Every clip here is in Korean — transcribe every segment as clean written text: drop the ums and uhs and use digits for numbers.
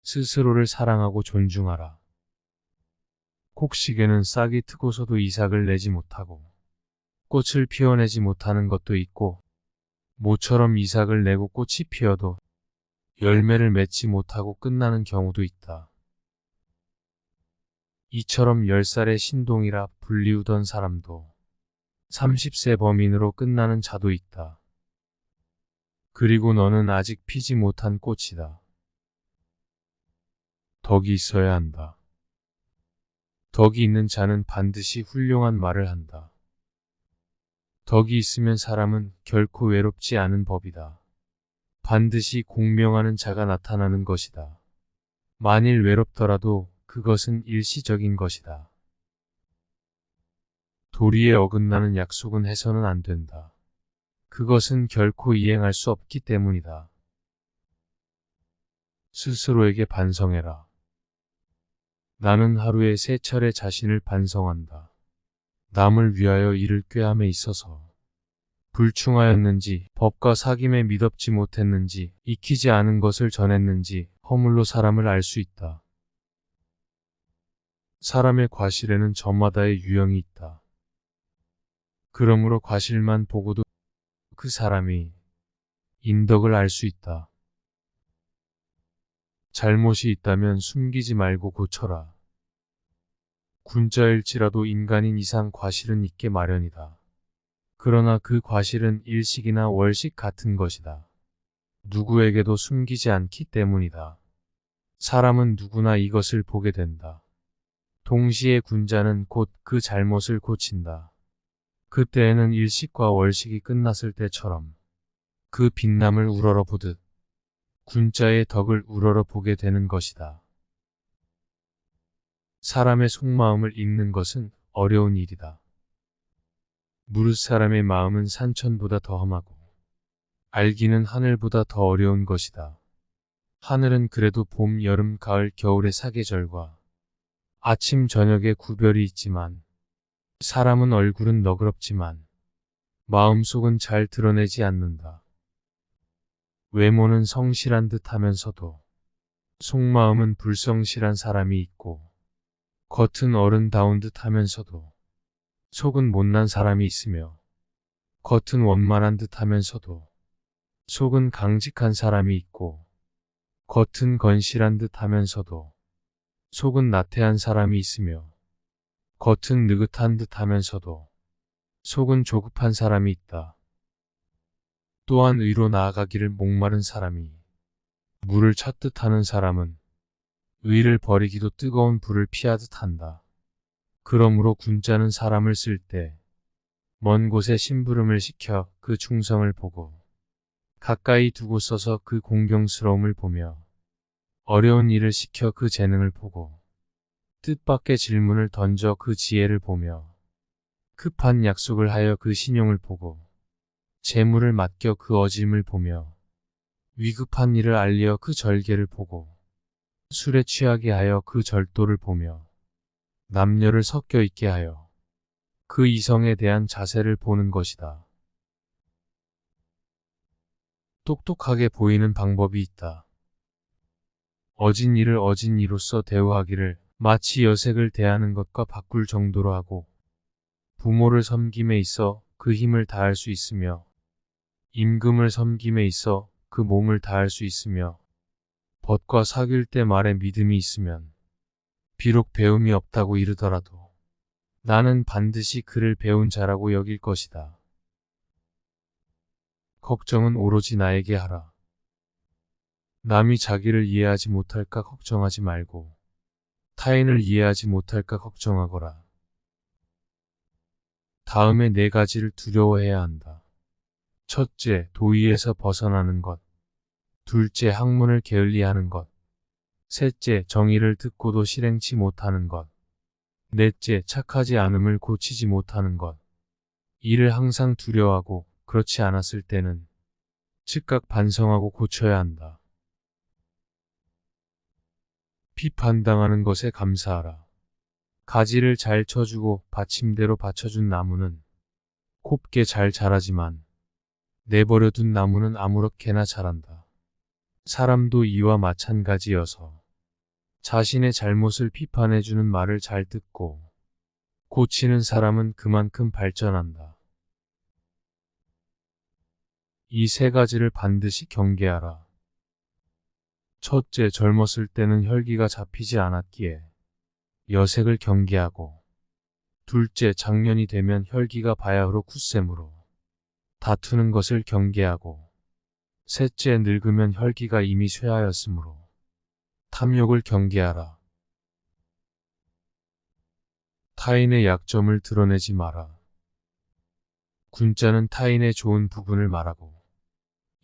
스스로를 사랑하고 존중하라. 곡식에는 싹이 트고서도 이삭을 내지 못하고 꽃을 피워내지 못하는 것도 있고, 모처럼 이삭을 내고 꽃이 피어도 열매를 맺지 못하고 끝나는 경우도 있다. 이처럼 10살의 신동이라 불리우던 사람도 30세 범인으로 끝나는 자도 있다. 그리고 너는 아직 피지 못한 꽃이다. 덕이 있어야 한다. 덕이 있는 자는 반드시 훌륭한 말을 한다. 덕이 있으면 사람은 결코 외롭지 않은 법이다. 반드시 공명하는 자가 나타나는 것이다. 만일 외롭더라도 그것은 일시적인 것이다. 도리에 어긋나는 약속은 해서는 안 된다. 그것은 결코 이행할 수 없기 때문이다. 스스로에게 반성해라. 나는 하루에 3차례 자신을 반성한다. 남을 위하여 일을 꾀함에 있어서 불충하였는지, 법과 사귐에 미덥지 못했는지, 익히지 않은 것을 전했는지 허물로 사람을 알 수 있다. 사람의 과실에는 저마다의 유형이 있다. 그러므로 과실만 보고도 그 사람이 인덕을 알 수 있다. 잘못이 있다면 숨기지 말고 고쳐라. 군자일지라도 인간인 이상 과실은 있게 마련이다. 그러나 그 과실은 일식이나 월식 같은 것이다. 누구에게도 숨기지 않기 때문이다. 사람은 누구나 이것을 보게 된다. 동시에 군자는 곧 그 잘못을 고친다. 그때에는 일식과 월식이 끝났을 때처럼 그 빛남을 우러러 보듯 군자의 덕을 우러러 보게 되는 것이다. 사람의 속마음을 읽는 것은 어려운 일이다. 무릇 사람의 마음은 산천보다 더 험하고 알기는 하늘보다 더 어려운 것이다. 하늘은 그래도 봄, 여름, 가을, 겨울의 사계절과 아침, 저녁의 구별이 있지만 사람은 얼굴은 너그럽지만 마음속은 잘 드러내지 않는다. 외모는 성실한 듯 하면서도 속마음은 불성실한 사람이 있고, 겉은 어른다운 듯 하면서도 속은 못난 사람이 있으며, 겉은 원만한 듯 하면서도 속은 강직한 사람이 있고, 겉은 건실한 듯 하면서도 속은 나태한 사람이 있으며, 겉은 느긋한 듯 하면서도 속은 조급한 사람이 있다. 또한 의로 나아가기를 목마른 사람이 물을 찾듯 하는 사람은 의를 버리기도 뜨거운 불을 피하듯 한다. 그러므로 군자는 사람을 쓸 때 먼 곳에 심부름을 시켜 그 충성을 보고 가까이 두고 써서 그 공경스러움을 보며 어려운 일을 시켜 그 재능을 보고 뜻밖의 질문을 던져 그 지혜를 보며 급한 약속을 하여 그 신용을 보고 재물을 맡겨 그 어짐을 보며 위급한 일을 알려 그 절개를 보고 술에 취하게 하여 그 절도를 보며 남녀를 섞여 있게 하여 그 이성에 대한 자세를 보는 것이다. 똑똑하게 보이는 방법이 있다. 어진 이를 어진 이로서 대우하기를 마치 여색을 대하는 것과 바꿀 정도로 하고, 부모를 섬김에 있어 그 힘을 다할 수 있으며 임금을 섬김에 있어 그 몸을 다할 수 있으며 벗과 사귈 때 말에 믿음이 있으면 비록 배움이 없다고 이르더라도 나는 반드시 그를 배운 자라고 여길 것이다. 걱정은 오로지 나에게 하라. 남이 자기를 이해하지 못할까 걱정하지 말고 타인을 이해하지 못할까 걱정하거라. 다음에 4가지를 두려워해야 한다. 첫째, 도의에서 벗어나는 것. 둘째, 학문을 게을리하는 것. 셋째, 정의를 듣고도 실행치 못하는 것. 넷째, 착하지 않음을 고치지 못하는 것. 이를 항상 두려워하고 그렇지 않았을 때는 즉각 반성하고 고쳐야 한다. 비판당하는 것에 감사하라. 가지를 잘 쳐주고 받침대로 받쳐준 나무는 곱게 잘 자라지만 내버려둔 나무는 아무렇게나 자란다. 사람도 이와 마찬가지여서 자신의 잘못을 비판해주는 말을 잘 듣고 고치는 사람은 그만큼 발전한다. 이 세 가지를 반드시 경계하라. 첫째, 젊었을 때는 혈기가 잡히지 않았기에 여색을 경계하고, 둘째, 장년이 되면 혈기가 바야흐로 굳셈으로 다투는 것을 경계하고, 셋째, 늙으면 혈기가 이미 쇠하였으므로 탐욕을 경계하라. 타인의 약점을 드러내지 마라. 군자는 타인의 좋은 부분을 말하고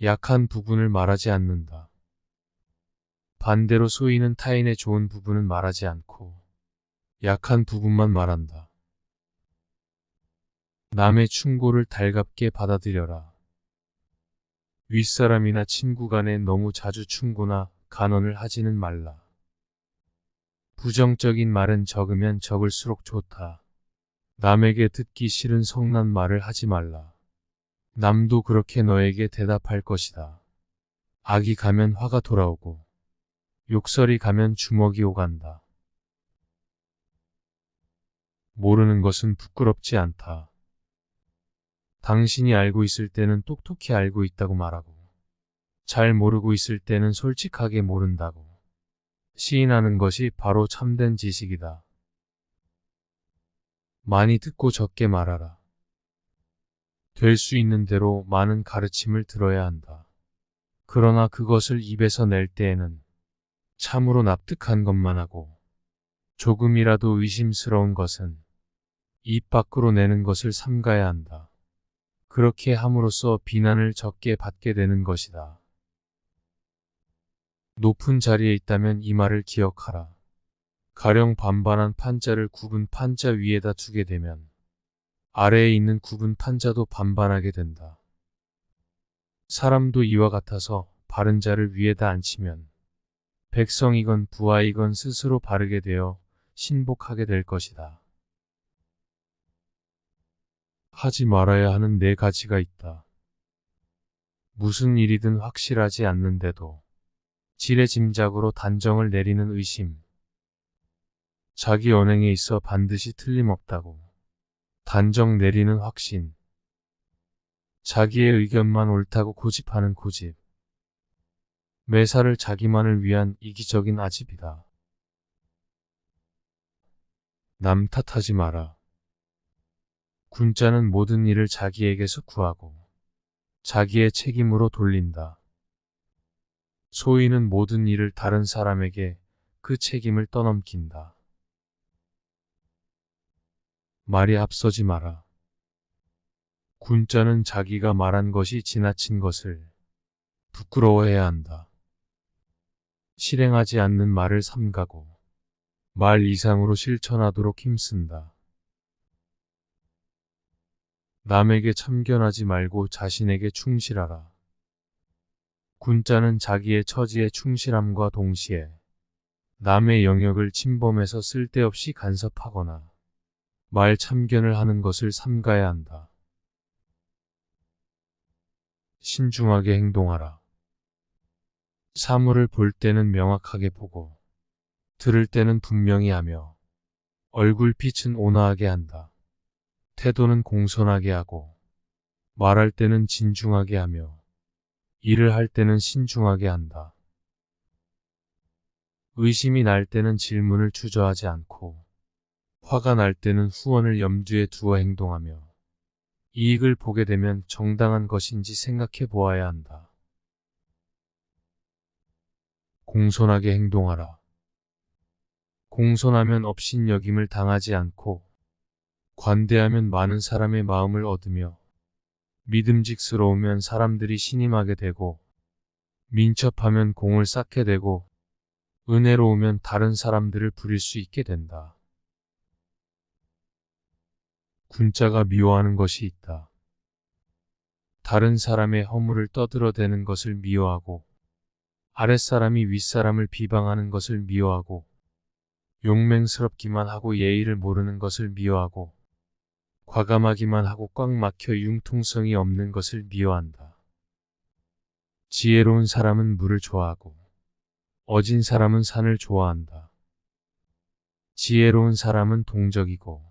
약한 부분을 말하지 않는다. 반대로 소인은 타인의 좋은 부분은 말하지 않고 약한 부분만 말한다. 남의 충고를 달갑게 받아들여라. 윗사람이나 친구 간에 너무 자주 충고나 간언을 하지는 말라. 부정적인 말은 적으면 적을수록 좋다. 남에게 듣기 싫은 성난 말을 하지 말라. 남도 그렇게 너에게 대답할 것이다. 악이 가면 화가 돌아오고 욕설이 가면 주먹이 오간다. 모르는 것은 부끄럽지 않다. 당신이 알고 있을 때는 똑똑히 알고 있다고 말하고 잘 모르고 있을 때는 솔직하게 모른다고 시인하는 것이 바로 참된 지식이다. 많이 듣고 적게 말하라. 될 수 있는 대로 많은 가르침을 들어야 한다. 그러나 그것을 입에서 낼 때에는 참으로 납득한 것만 하고 조금이라도 의심스러운 것은 입 밖으로 내는 것을 삼가야 한다. 그렇게 함으로써 비난을 적게 받게 되는 것이다. 높은 자리에 있다면 이 말을 기억하라. 가령 반반한 판자를 굽은 판자 위에다 두게 되면 아래에 있는 굽은 판자도 반반하게 된다. 사람도 이와 같아서 바른 자를 위에다 앉히면 백성이건 부하이건 스스로 바르게 되어 신복하게 될 것이다. 하지 말아야 하는 네 가지가 있다. 무슨 일이든 확실하지 않는데도 지레짐작으로 단정을 내리는 의심. 자기 언행에 있어 반드시 틀림없다고 단정 내리는 확신. 자기의 의견만 옳다고 고집하는 고집. 매사를 자기만을 위한 이기적인 아집이다. 남 탓하지 마라. 군자는 모든 일을 자기에게서 구하고 자기의 책임으로 돌린다. 소인은 모든 일을 다른 사람에게 그 책임을 떠넘긴다. 말이 앞서지 마라. 군자는 자기가 말한 것이 지나친 것을 부끄러워해야 한다. 실행하지 않는 말을 삼가고 말 이상으로 실천하도록 힘쓴다. 남에게 참견하지 말고 자신에게 충실하라. 군자는 자기의 처지에 충실함과 동시에 남의 영역을 침범해서 쓸데없이 간섭하거나 말 참견을 하는 것을 삼가야 한다. 신중하게 행동하라. 사물을 볼 때는 명확하게 보고 들을 때는 분명히 하며 얼굴빛은 온화하게 한다. 태도는 공손하게 하고 말할 때는 진중하게 하며 일을 할 때는 신중하게 한다. 의심이 날 때는 질문을 주저하지 않고 화가 날 때는 후원을 염두에 두어 행동하며 이익을 보게 되면 정당한 것인지 생각해 보아야 한다. 공손하게 행동하라. 공손하면 업신여김을 당하지 않고 관대하면 많은 사람의 마음을 얻으며 믿음직스러우면 사람들이 신임하게 되고 민첩하면 공을 쌓게 되고 은혜로우면 다른 사람들을 부릴 수 있게 된다. 군자가 미워하는 것이 있다. 다른 사람의 허물을 떠들어대는 것을 미워하고 아랫사람이 윗사람을 비방하는 것을 미워하고 용맹스럽기만 하고 예의를 모르는 것을 미워하고 과감하기만 하고 꽉 막혀 융통성이 없는 것을 미워한다. 지혜로운 사람은 물을 좋아하고 어진 사람은 산을 좋아한다. 지혜로운 사람은 동적이고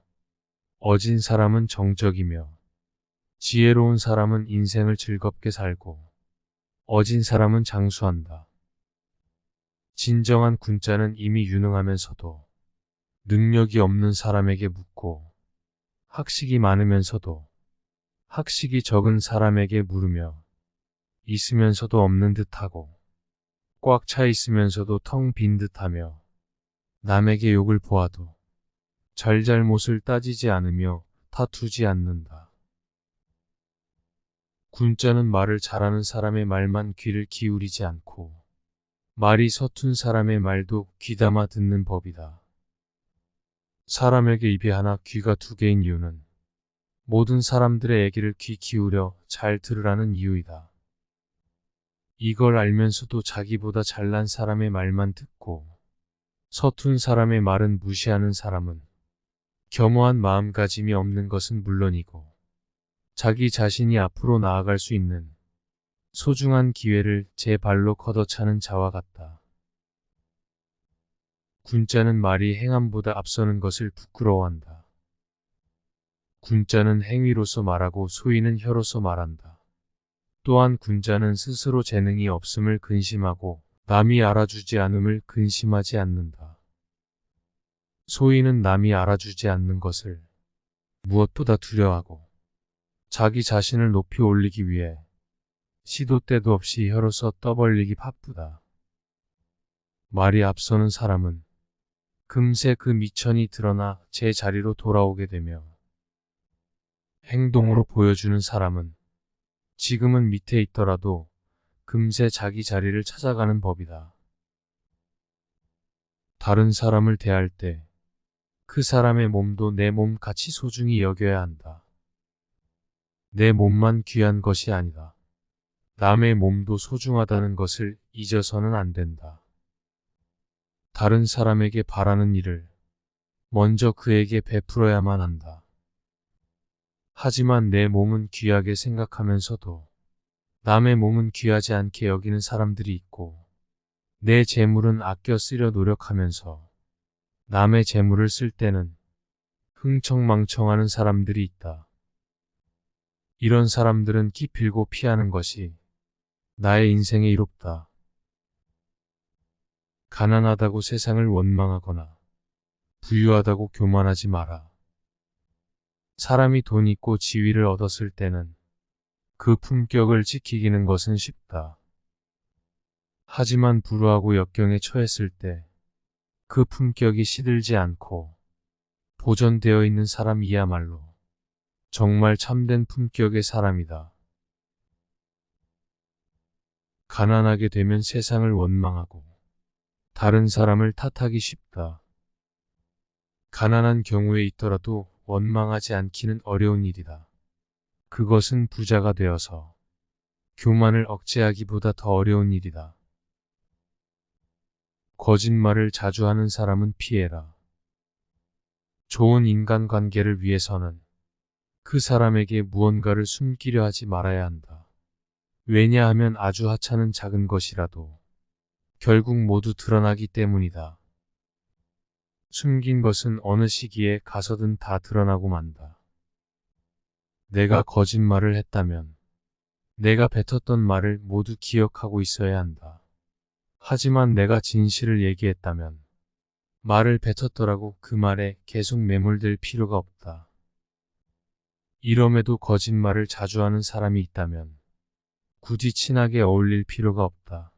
어진 사람은 정적이며 지혜로운 사람은 인생을 즐겁게 살고 어진 사람은 장수한다. 진정한 군자는 이미 유능하면서도 능력이 없는 사람에게 묻고 학식이 많으면서도 학식이 적은 사람에게 물으며 있으면서도 없는 듯하고 꽉 차 있으면서도 텅 빈 듯하며 남에게 욕을 보아도 잘잘못을 따지지 않으며 다투지 않는다. 군자는 말을 잘하는 사람의 말만 귀를 기울이지 않고 말이 서툰 사람의 말도 귀담아 듣는 법이다. 사람에게 입이 하나 귀가 두 개인 이유는 모든 사람들의 얘기를 귀 기울여 잘 들으라는 이유이다. 이걸 알면서도 자기보다 잘난 사람의 말만 듣고 서툰 사람의 말은 무시하는 사람은 겸허한 마음가짐이 없는 것은 물론이고 자기 자신이 앞으로 나아갈 수 있는 소중한 기회를 제 발로 걷어차는 자와 같다. 군자는 말이 행함보다 앞서는 것을 부끄러워한다. 군자는 행위로서 말하고 소인은 혀로서 말한다. 또한 군자는 스스로 재능이 없음을 근심하고 남이 알아주지 않음을 근심하지 않는다. 소인은 남이 알아주지 않는 것을 무엇보다 두려워하고 자기 자신을 높이 올리기 위해 시도 때도 없이 혀로서 떠벌리기 바쁘다. 말이 앞서는 사람은 금세 그 미천이 드러나 제 자리로 돌아오게 되며 행동으로 보여주는 사람은 지금은 밑에 있더라도 금세 자기 자리를 찾아가는 법이다. 다른 사람을 대할 때 그 사람의 몸도 내 몸 같이 소중히 여겨야 한다. 내 몸만 귀한 것이 아니다. 남의 몸도 소중하다는 것을 잊어서는 안 된다. 다른 사람에게 바라는 일을 먼저 그에게 베풀어야만 한다. 하지만 내 몸은 귀하게 생각하면서도 남의 몸은 귀하지 않게 여기는 사람들이 있고 내 재물은 아껴 쓰려 노력하면서 남의 재물을 쓸 때는 흥청망청하는 사람들이 있다. 이런 사람들은 기필고 피하는 것이 나의 인생에 이롭다. 가난하다고 세상을 원망하거나 부유하다고 교만하지 마라. 사람이 돈 있고 지위를 얻었을 때는 그 품격을 지키기는 것은 쉽다. 하지만 불우하고 역경에 처했을 때 그 품격이 시들지 않고 보존되어 있는 사람이야말로 정말 참된 품격의 사람이다. 가난하게 되면 세상을 원망하고 다른 사람을 탓하기 쉽다. 가난한 경우에 있더라도 원망하지 않기는 어려운 일이다. 그것은 부자가 되어서 교만을 억제하기보다 더 어려운 일이다. 거짓말을 자주 하는 사람은 피해라. 좋은 인간관계를 위해서는 그 사람에게 무언가를 숨기려 하지 말아야 한다. 왜냐하면 아주 하찮은 작은 것이라도 결국 모두 드러나기 때문이다. 숨긴 것은 어느 시기에 가서든 다 드러나고 만다. 내가 거짓말을 했다면 내가 뱉었던 말을 모두 기억하고 있어야 한다. 하지만 내가 진실을 얘기했다면 말을 뱉었더라고 그 말에 계속 매몰될 필요가 없다. 이럼에도 거짓말을 자주 하는 사람이 있다면 굳이 친하게 어울릴 필요가 없다.